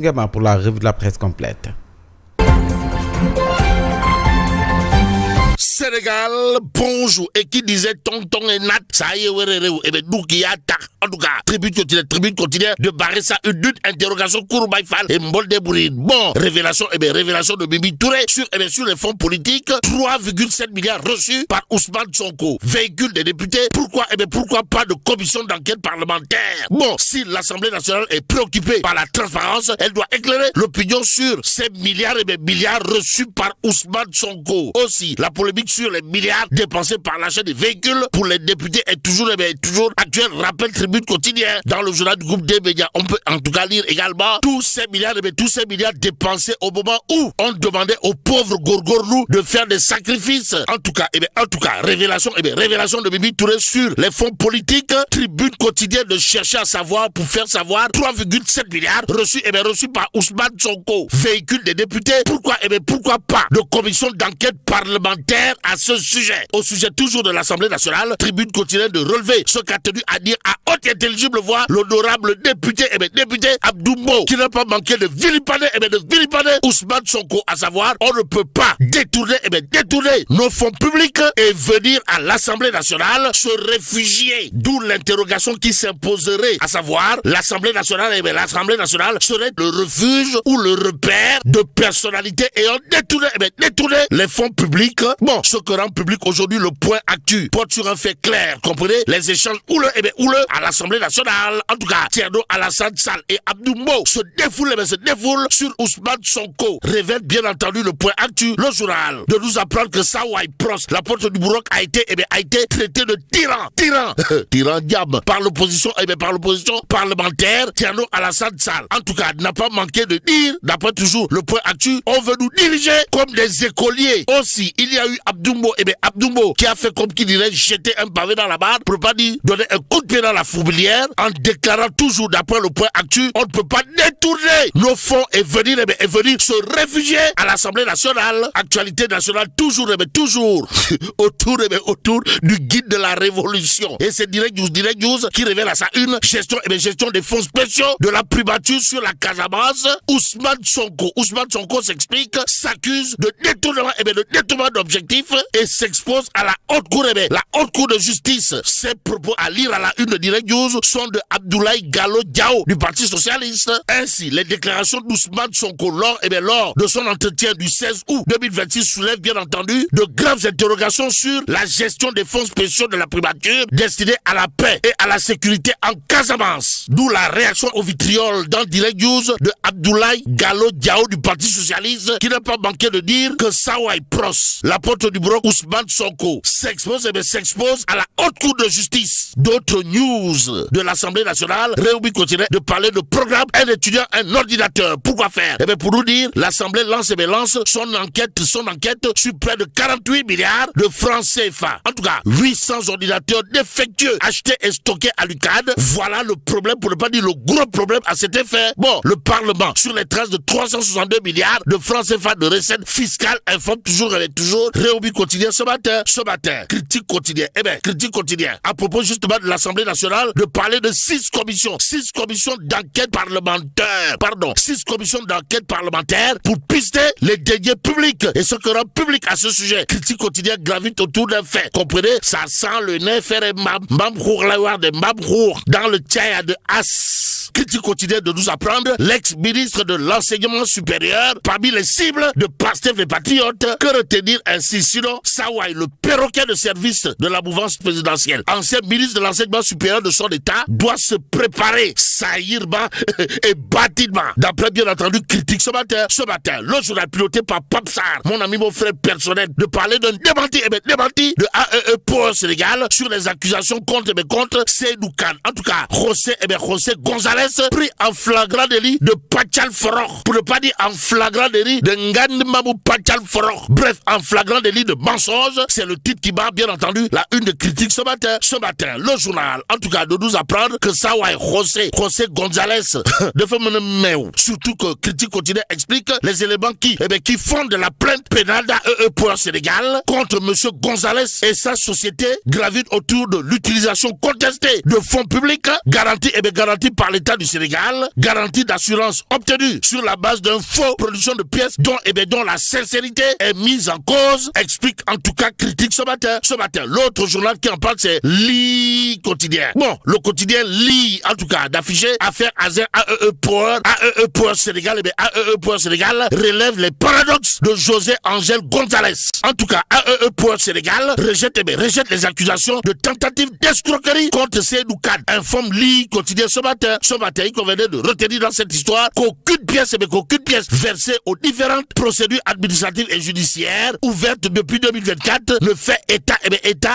Également pour la revue de la presse complète. Sénégal, bonjour. Et qui disait tonton et nat, ça y est, et bien, nous qui attaque. En tout cas, tribune continue de barrer ça, une interrogation, Kourbaïfal et Mbolde-Bourine. Bon, révélation de Bibi Touré sur les fonds politiques, 3,7 milliards reçus par Ousmane Sonko. Véhicule des députés, pourquoi pas de commission d'enquête parlementaire? Bon, si l'Assemblée nationale est préoccupée par la transparence, elle doit éclairer l'opinion sur ces milliards reçus par Ousmane Sonko. Aussi, la polémique sur les milliards dépensés par l'achat des véhicules pour les députés est toujours actuelle. Rappel tribune quotidienne dans le journal du groupe des médias. On peut en tout cas lire également tous ces milliards dépensés au moment où on demandait aux pauvres Gorgorlou de faire des sacrifices. En tout cas, révélation de Bibi Touré sur les fonds politiques. Tribune quotidienne de chercher à savoir pour faire savoir 3,7 milliards reçus par Ousmane Sonko. Véhicule des députés. Pourquoi pas de commission d'enquête parlementaire à ce sujet. Au sujet toujours de l'Assemblée nationale, tribune continue de relever ce qu'a tenu à dire à haute et intelligible voix l'honorable député Abdou Mbow, qui n'a pas manqué de vilipender Ousmane Sonko, à savoir on ne peut pas détourner nos fonds publics et venir à l'Assemblée nationale se réfugier. D'où l'interrogation qui s'imposerait, à savoir l'Assemblée nationale serait le refuge ou le repère de personnalités ayant détourné les fonds publics. Bon, ce que rend public aujourd'hui le point actu porte sur un fait clair, comprenez, les échanges houleux à l'Assemblée nationale. En tout cas, Thierno Alassane Sall et Abdou Mbow se défoulent sur Ousmane Sonko. Révèle bien entendu le point actu, le journal, de nous apprendre que Sawai Pros, la porte du Bourroc, a été traité de tyran diable par l'opposition parlementaire. Thierno Alassane Sall, en tout cas, n'a pas manqué de dire, d'après toujours le point actu, on veut nous diriger comme des écoliers. Aussi, il y a eu Abdou Mbow qui a fait comme qui dirait jeter un pavé dans la barre, pour pas dire donner un coup de pied dans la fourmilière, en déclarant toujours d'après le point actu, on ne peut pas détourner nos fonds et venir se réfugier à l'Assemblée nationale. Actualité nationale toujours autour du guide de la révolution. Et c'est Direct News qui révèle à sa une gestion des fonds spéciaux de la primature sur la Casamance. Ousmane Sonko s'explique, s'accuse de détournement d'objectifs et s'expose à la haute cour de justice. Ces propos à lire à la une de Direct News sont de Abdoulaye Gallo Diao du Parti Socialiste. Ainsi, les déclarations d'Ousmane Sonko lors de son entretien du 16 août 2026 soulèvent bien entendu de graves interrogations sur la gestion des fonds spéciaux de la primature destinés à la paix et à la sécurité en Casamance. D'où la réaction au vitriol dans Direct News de Abdoulaye Gallo Diao du Parti Socialiste, qui n'a pas manqué de dire que Sawai Pros, la porte du Bourroc Ousmane Sonko, s'expose à la haute cour de justice. D'autres news de l'Assemblée nationale, Réumi continue de parler de programme un étudiant, un ordinateur. Pourquoi faire? Pour nous dire, l'Assemblée lance son enquête sur près de 48 milliards de francs CFA. En tout cas, 800 ordinateurs défectueux achetés et stockés à l'UCAD. Voilà le problème, pour ne pas dire le gros problème à cet effet. Bon, le Parlement, sur les traces de 362 milliards de francs CFA de recettes fiscales, informe toujours Réumi quotidien ce matin. Critique quotidien. À propos justement de l'Assemblée nationale, de parler de 6 commissions d'enquête parlementaire. 6 commissions d'enquête parlementaire pour pister les deniers publics. Et ce que rend public à ce sujet, critique quotidien gravite autour d'un fait. Comprenez, ça sent le nez faire dans le tchaya de As. Critique quotidien de nous apprendre l'ex-ministre de l'enseignement supérieur parmi les cibles de Pastef les Patriotes. Que retenir ainsi? Sinon, Sawai, le perroquet de service de la mouvance présidentielle, ancien ministre de l'enseignement supérieur de son état, doit se préparer saillement et bâtiment. D'après bien entendu critique ce matin, le journal piloté par Papsar, mon ami, mon frère personnel, de parler d'un démenti de AEE pour Sénégal sur les accusations contre Seydou Khan. En tout cas, José González, pris en flagrant délit de Pachal Foroch, pour ne pas dire en flagrant délit de Ngandemabou Pachal Foroch. Bref, en flagrant délit délit de mensonge. C'est le titre qui bat, bien entendu, la une de Critique ce matin. Ce matin, le journal, en tout cas, de nous apprendre que ça, ouais, José González, de faire surtout que Critique continue explique les éléments qui fondent la plainte pénale d'AEE pour le Sénégal contre monsieur González et sa société gravite autour de l'utilisation contestée de fonds publics garantis par l'État du Sénégal, garantie d'assurance obtenue sur la base d'un faux production de pièces dont la sincérité est mise en cause, explique en tout cas Critique ce matin. L'autre journal qui en parle, c'est Li Quotidien. Bon, le quotidien Li, en tout cas, d'afficher affaire Azer AEE Power Sénégal, AEE Power Sénégal relève les paradoxes de José Angel González. En tout cas, AEE Power Sénégal rejette les accusations de tentative d'escroquerie contre Seydou Kane. Informe Li Quotidien ce matin, il convenait de retenir dans cette histoire qu'aucune pièce versée aux différentes procédures administratives et judiciaires ouvertes depuis 2024 ne fait état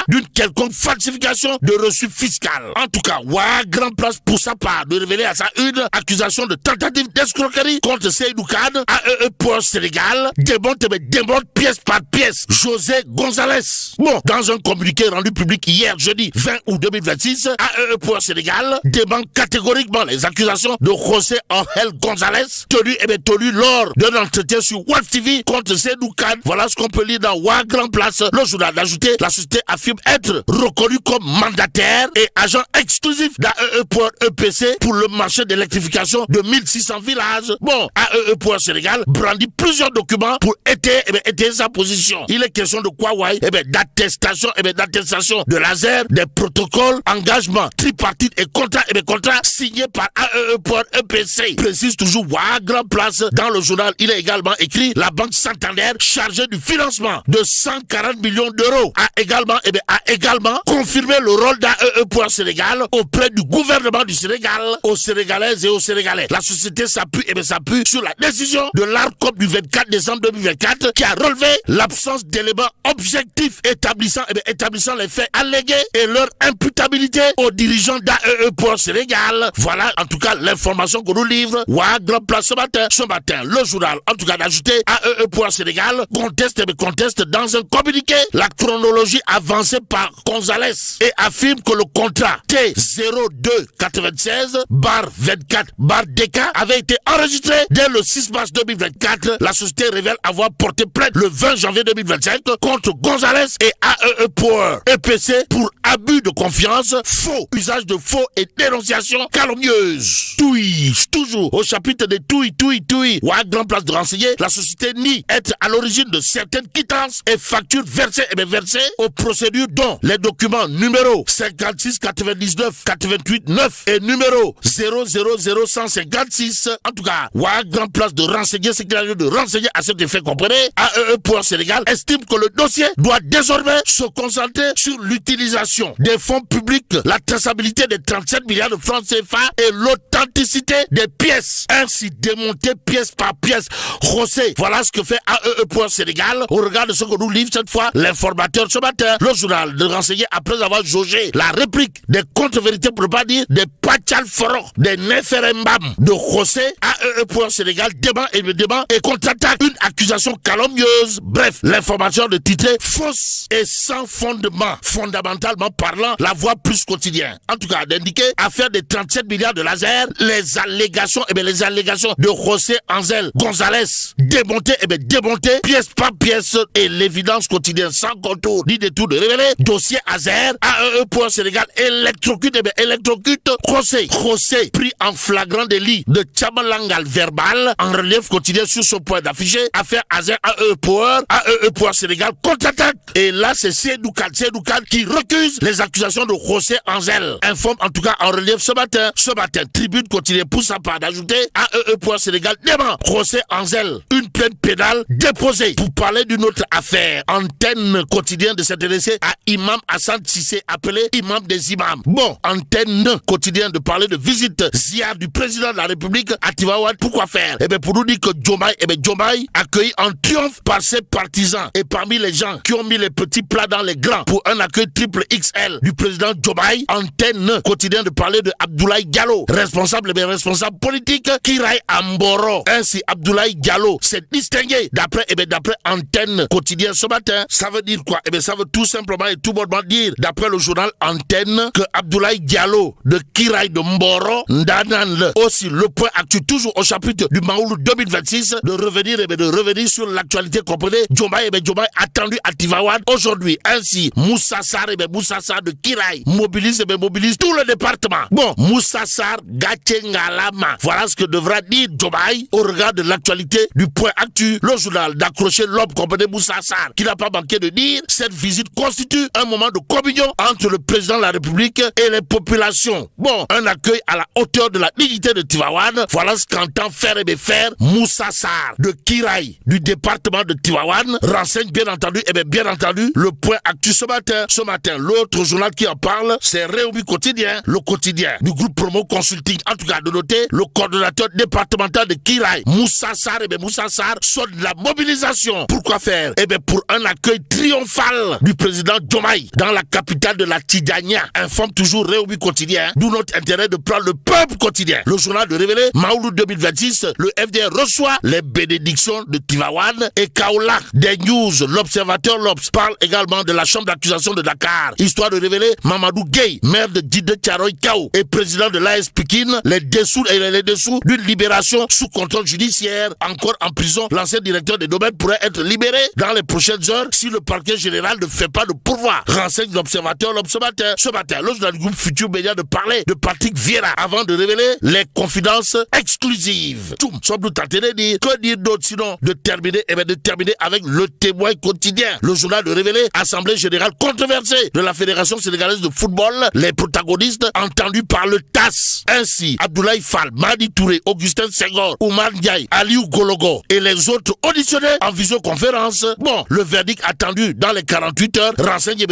d'une quelconque falsification de reçu fiscal. En tout cas, grand place pour sa part de révéler à sa une accusation de tentative d'escroquerie contre Seydou Kane. AEE Power Sénégal démonte pièce par pièce José González. Bon, dans un communiqué rendu public hier jeudi 20 août 2026, AEE Power Sénégal dément catégoriquement les accusations de José Angel González tenu lors d'un entretien sur Walf TV contre Seydou Kane. Voilà ce qu'on peut lire dans Grand Place. Le journal d'ajouter, la société affirme être reconnue comme mandataire et agent exclusif d'AEE Power EPC pour le marché d'électrification de 1600 villages. Bon, AEE Power Sénégal brandit plusieurs documents pour étayer sa position. Il est question de quoi, d'attestation de laser, des protocoles, engagements tripartites et contrats signés par AEE Power EPC. Précise toujours Grand Place dans le journal. Il est également écrit la Banque Santander chargée du financement de 140 millions d'euros a également confirmé le rôle d'AEE Power Sénégal auprès du gouvernement du Sénégal, aux Sénégalaises et aux Sénégalais. La société s'appuie sur la décision de l'ARCOP du 24 décembre 2024 qui a relevé l'absence d'éléments objectifs établissant les faits allégués et leur imputabilité aux dirigeants d'AEE Power Sénégal. Voilà en tout cas l'information que nous livre Grand Place ce matin. Le journal en tout cas d'ajouter AEE Power Sénégal conteste dans un communiqué la chronologie avancée par González et affirme que le contrat T0296/24/DK avait été enregistré dès le 6 mars 2024. La société révèle avoir porté plainte le 20 janvier 2025 contre González et AEE Power EPC pour abus de confiance, faux, usage de faux et dénonciation calomnieuse. Toujours au chapitre de Grand Place de renseigner, la société nie être à l'origine de certaines quittances et factures versées aux procédures dont les documents numéro 56 99 88 9 et numéro 000156. En tout cas, Grand Place de renseigner, c'est qu'il a lieu de renseigner à cet effet, comprenez. AEE Power Sénégal estime que le dossier doit désormais se concentrer sur l'utilisation des fonds publics, la traçabilité des 37 milliards de francs CFA et l'authenticité des pièces. Ainsi démonter pièce par pièce. José, voilà ce que fait AEE Power Sénégal au regard de ce que nous livre cette fois l'informateur ce matin. Le journal de renseigner après avoir jaugé la réplique des contre-vérités, pour ne pas dire des pachalforok, des neferembam de José. AEE Power Sénégal débat et contre-attaque une accusation calomnieuse. Bref, l'information de titre fausse et sans fondement. Fondamentalement parlant, la voix plus quotidienne. En tout cas, d'indiquer affaire des 37 milliards de laser, les allégations de José Angel González démontées pièce par pièce et l'évidence quotidienne sans contour ni détour de révéler dossier Azer, AEE Power Sénégal électrocute José pris en flagrant délit de tchabalangal verbal en relief quotidien sur son point d'afficher affaire Azer AEE Power Sénégal contre-attaque et là c'est Seydou Kane qui recuse les accusations de José Angel. Informe en tout cas en relief ce matin Tribune continue pour sa part d'ajouter AEE Power Sénégal dément José Angel une plainte pénale déposée pour parler d'une autre affaire. Antenne quotidienne de s'intéresser à Imam Hassan Cissé appelé Imam des imams. Bon, antenne quotidienne de parler de visite ziar du président de la République à Tivaouane. Pourquoi faire? Pour nous dire que Diomaye accueilli en triomphe par ses partisans et parmi les gens qui ont mis les petits plats dans les grands pour un accueil triple XL du président Diomaye. Antenne quotidienne de parler de Abdoulaye Diallo, responsable politique qui raille Amboro. Ainsi Abdoulaye Diallo s'est distingué d'après Antenne quotidien ce matin. Ça veut dire quoi? Ça veut tout simplement et tout bonnement dire, d'après le journal Antenne, que Abdoulaye Diallo de Kiraï de Mboro, Ndananle, aussi le point actu toujours au chapitre du Maoulou 2026, de revenir sur l'actualité comprenez. Diomaye attendu à Tivaouane aujourd'hui. Ainsi, Moussa Sarr de Kiraï mobilise tout le département. Bon, Moussa Sarr, Gatchengalama. Voilà ce que devra dire Diomaye au regard de l'actualité du point actu. Le journal d'accrocher l'homme comprenez Moussa Sarr, qui n'a pas manqué de dire, cette visite constitue un moment de communion entre le président de la République et les populations. Bon, un accueil à la hauteur de la dignité de Tivaouane. Voilà ce qu'entend faire Moussa Sarr de Kiraï du département de Tivaouane. Renseigne bien entendu le point actu ce matin. L'autre journal qui en parle, c'est Réumi Quotidien, le quotidien du groupe Promo Consulting. En tout cas, de noter, le coordonnateur départemental de Kiraï, Moussa Sarr sonne la mobilisation. Pourquoi faire? Pour un accueil triomphal du président Diomaye dans la capitale de la Tidjania. Informe toujours Réumi Quotidien, d'où notre intérêt de prendre le peuple quotidien. Le journal de révéler, Maoulou 2026, le FDR reçoit les bénédictions de Tivaouane et Kaolack. Des news, l'Observateur L'Obs parle également de la chambre d'accusation de Dakar, histoire de révéler Mamadou Gueye, maire de Djidé Thiaroye Kao et président de l'AS Pikine, les dessous d'une libération sous contrôle judiciaire. Encore en prison, l'ancien directeur des domaines pourrait être libéré dans les prochaines heures si le parquet général ne fait pas de pourvoi. Renseigne l'Observateur L'Obs ce matin. Le journal du groupe Futur Média de parler de Patrick Vieira avant de révéler les confidences exclusives. Tout semble tenté de dire. Que dire d'autre sinon de terminer avec le Témoin quotidien. Le journal de révéler Assemblée générale controversée de la Fédération sénégalaise de football. Les protagonistes entendus par le TAS. Ainsi, Abdoulaye Fall, Madi Touré, Augustin Senghor, Oumar Ndiaye, Aliou Gologo et les autres auditionnés en visioconférence. Bon, le verdict attendu dans les 48 heures. Renseigne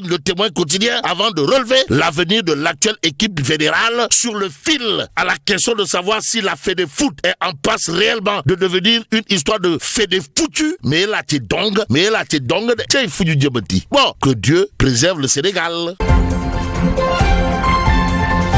le Témoin quotidien avant de relever l'avenir de l'actuelle équipe fédérale sur le fil à la question de savoir si la Fédé Foot est en passe réellement de devenir une histoire de Fédé foutu. Mais là, t'es dong, bon, que Dieu préserve le Sénégal.